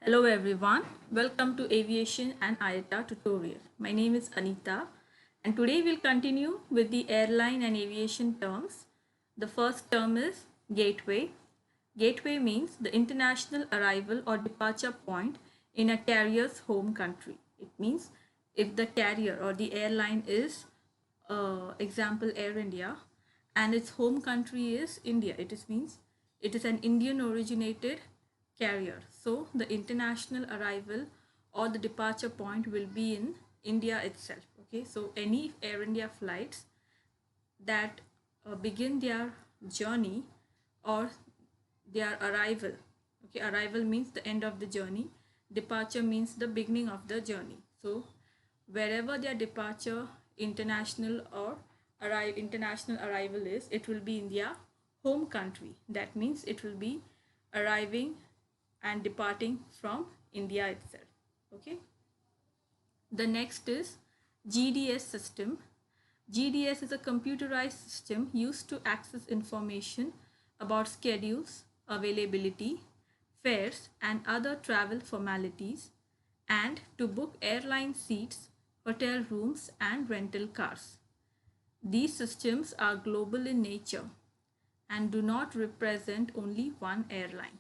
Hello everyone, welcome to Aviation and IATA tutorial. My name is Anita and today we'll continue with the airline and aviation terms. The first term is gateway. Gateway means the international arrival or departure point in a carrier's home country. It means if the carrier or the airline is example Air India and its home country is India, means it is an Indian originated carrier. So the international arrival or the departure point will be in India itself. Okay, so any Air India flights that begin their journey or their arrival. Okay, arrival means the end of the journey, departure means the beginning of the journey. So wherever their departure international or international arrival is, it will be in their home country. That means it will be arriving and departing from India itself. Okay, the next is GDS system. GDS is a computerized system used to access information about schedules, availability, fares, and other travel formalities, and to book airline seats, hotel rooms, and rental cars. These systems are global in nature and do not represent only one airline.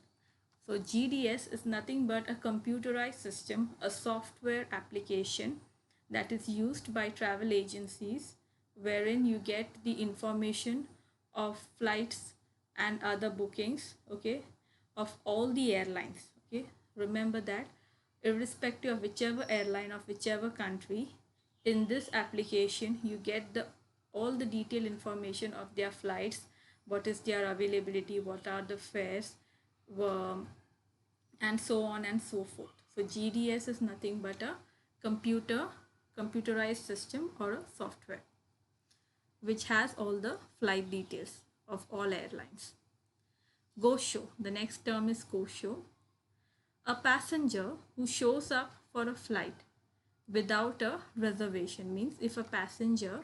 So GDS is nothing but a computerized system, a software application that is used by travel agencies wherein you get the information of flights and other bookings, okay, of all the airlines. Okay, remember that irrespective of whichever airline of whichever country, in this application you get the all the detailed information of their flights, what is their availability, what are the fares, um, and so on and so forth. So GDS is nothing but a computerized system or a software which has all the flight details of all airlines. Go show. The next term is go show. A passenger who shows up for a flight without a reservation, means if a passenger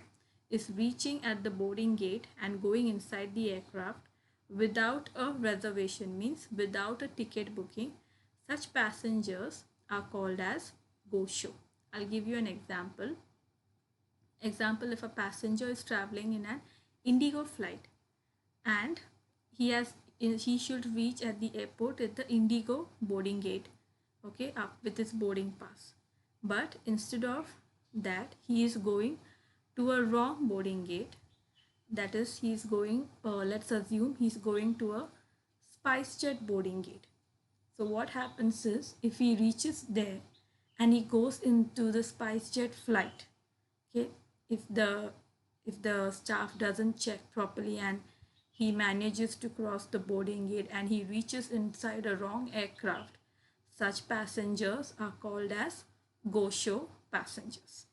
is reaching at the boarding gate and going inside the aircraft without a reservation, means without a ticket booking, such passengers are called as go show. I'll give you an example. If a passenger is traveling in an Indigo flight and he should reach at the airport at the Indigo boarding gate, okay, up with his boarding pass, but instead of that he is going to a wrong boarding gate. That is, he's going, let's assume he's going to a SpiceJet boarding gate. So what happens is, if he reaches there and he goes into the SpiceJet flight, okay, if the staff doesn't check properly and he manages to cross the boarding gate and he reaches inside a wrong aircraft, such passengers are called as go show passengers.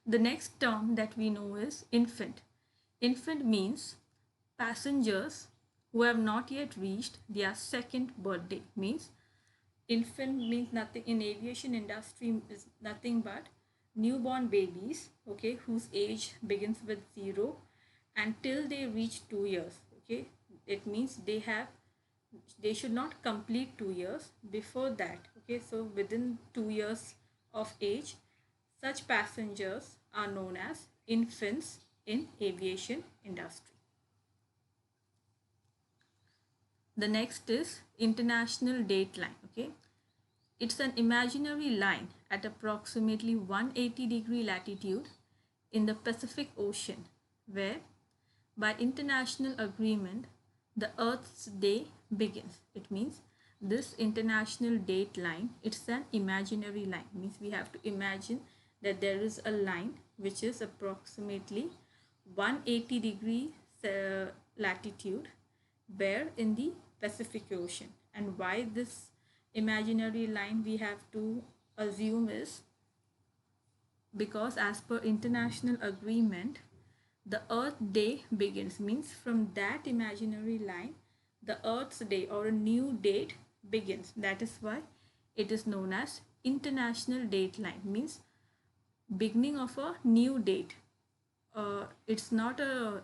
The next term that we know is infant. Infant means passengers who have not yet reached their second birthday. Means infant means nothing in aviation industry is nothing but newborn babies, okay, whose age begins with 0 until they reach 2 years. Okay, it means they should not complete 2 years before that. Okay, so within 2 years of age, such passengers are known as infants in aviation industry. The next is international date line. Okay, it's an imaginary line at approximately 180-degree latitude in the Pacific Ocean where, by international agreement, the Earth's day begins. It means this international date line, it's an imaginary line. It means we have to imagine that there is a line which is approximately 180-degree latitude where in the Pacific Ocean. And why this imaginary line we have to assume is because as per international agreement, the Earth day begins, means from that imaginary line the Earth's day or a new date begins. That is why it is known as international date line, means beginning of a new date. It's not a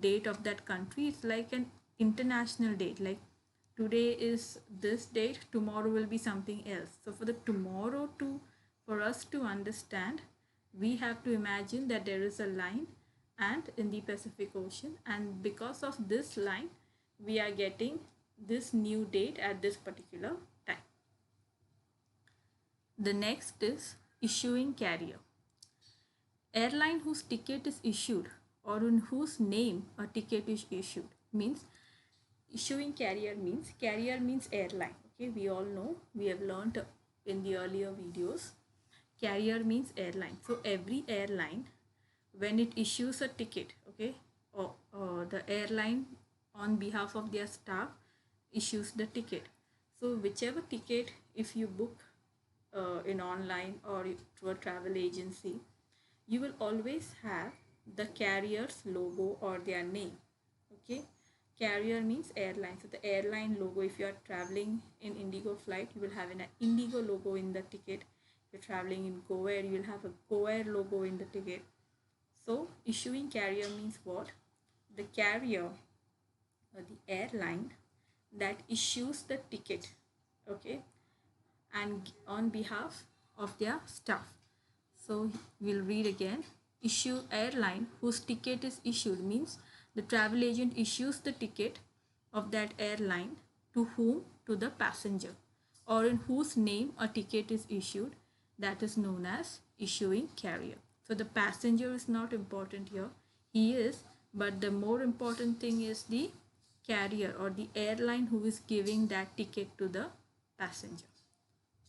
date of that country, it's like an international date, like today is this date, tomorrow will be something else. So for the tomorrow to, for us to understand, we have to imagine that there is a line and in the Pacific Ocean, and because of this line we are getting this new date at this particular time. The next is issuing carrier. Airline whose ticket is issued or in whose name a ticket is issued means issuing carrier means airline. Okay, we all know, we have learned in the earlier videos, carrier means airline. So every airline, when it issues a ticket, okay, or the airline on behalf of their staff issues the ticket. So whichever ticket, if you book in online or through a travel agency, you will always have the carrier's logo or their name. Okay, carrier means airline. So the airline logo, if you are traveling in Indigo flight, you will have an Indigo logo in the ticket. If you're traveling in GoAir, you will have a GoAir logo in the ticket. So issuing carrier means what? The carrier or the airline that issues the ticket, okay, and on behalf of their staff. So we'll read again. Issue airline whose ticket is issued means the travel agent issues the ticket of that airline to whom? To the passenger, or in whose name a ticket is issued, that is known as issuing carrier. So the passenger is not important here. He is, but the more important thing is the carrier or the airline who is giving that ticket to the passenger.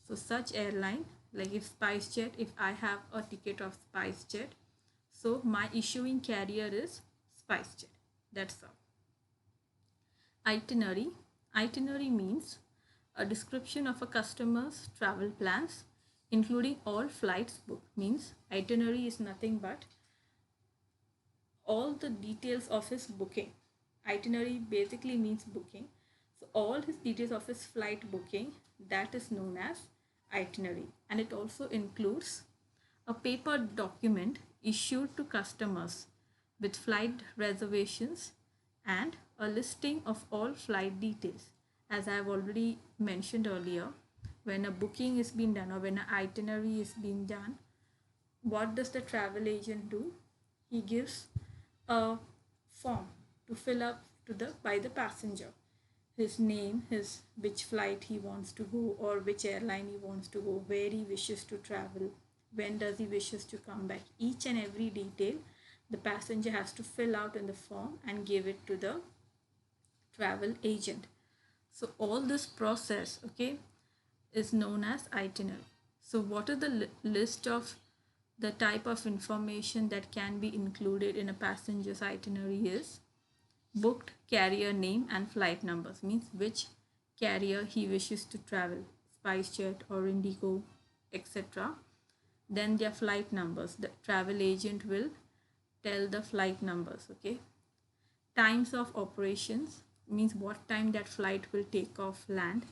So such airline, like if SpiceJet, if I have a ticket of SpiceJet, so my issuing carrier is SpiceJet. That's all. Itinerary. Itinerary means a description of a customer's travel plans, including all flights booked. Means itinerary is nothing but all the details of his booking. Itinerary basically means booking. So all his details of his flight booking, that is known as itinerary. And it also includes a paper document issued to customers with flight reservations and a listing of all flight details. As I have already mentioned earlier, when a booking is being done or when an itinerary is being done, what does the travel agent do? He gives a form to fill up to the by the passenger, his name, his which flight he wants to go or which airline he wants to go, where he wishes to travel, when does he wishes to come back. Each and every detail the passenger has to fill out in the form and give it to the travel agent. So all this process, okay, is known as itinerary. So what is the list of the type of information that can be included in a passenger's itinerary is booked carrier name and flight numbers, means which carrier he wishes to travel, SpiceJet or Indigo, etc. Then their flight numbers, the travel agent will tell the flight numbers, okay. Times of operations means what time that flight will take off, land.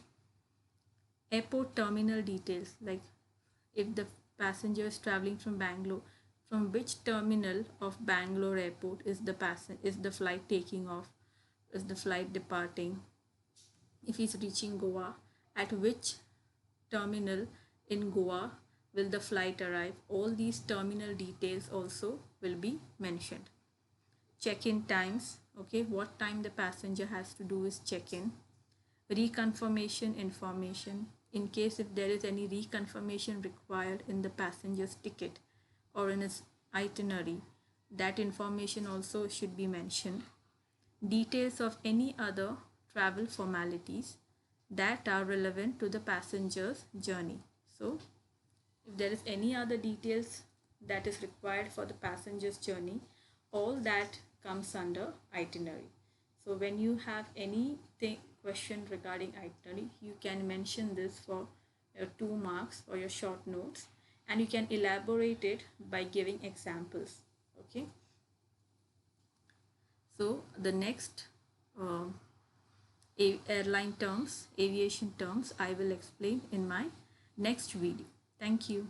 Airport terminal details, like if the passenger is traveling from Bangalore, from which terminal of Bangalore airport is the flight taking off, is the flight departing. If he's reaching Goa, at which terminal in Goa will the flight arrive. All these terminal details also will be mentioned. Check-in times, okay, what time the passenger has to do his check-in. Reconfirmation information, in case if there is any reconfirmation required in the passenger's ticket or in his itinerary, that information also should be mentioned. Details of any other travel formalities that are relevant to the passenger's journey. So if there is any other details that is required for the passenger's journey, all that comes under itinerary. So when you have any question regarding itinerary, you can mention this for your 2 marks or your short notes, and you can elaborate it by giving examples, okay. So the next airline terms, aviation terms, I will explain in my next video. Thank you.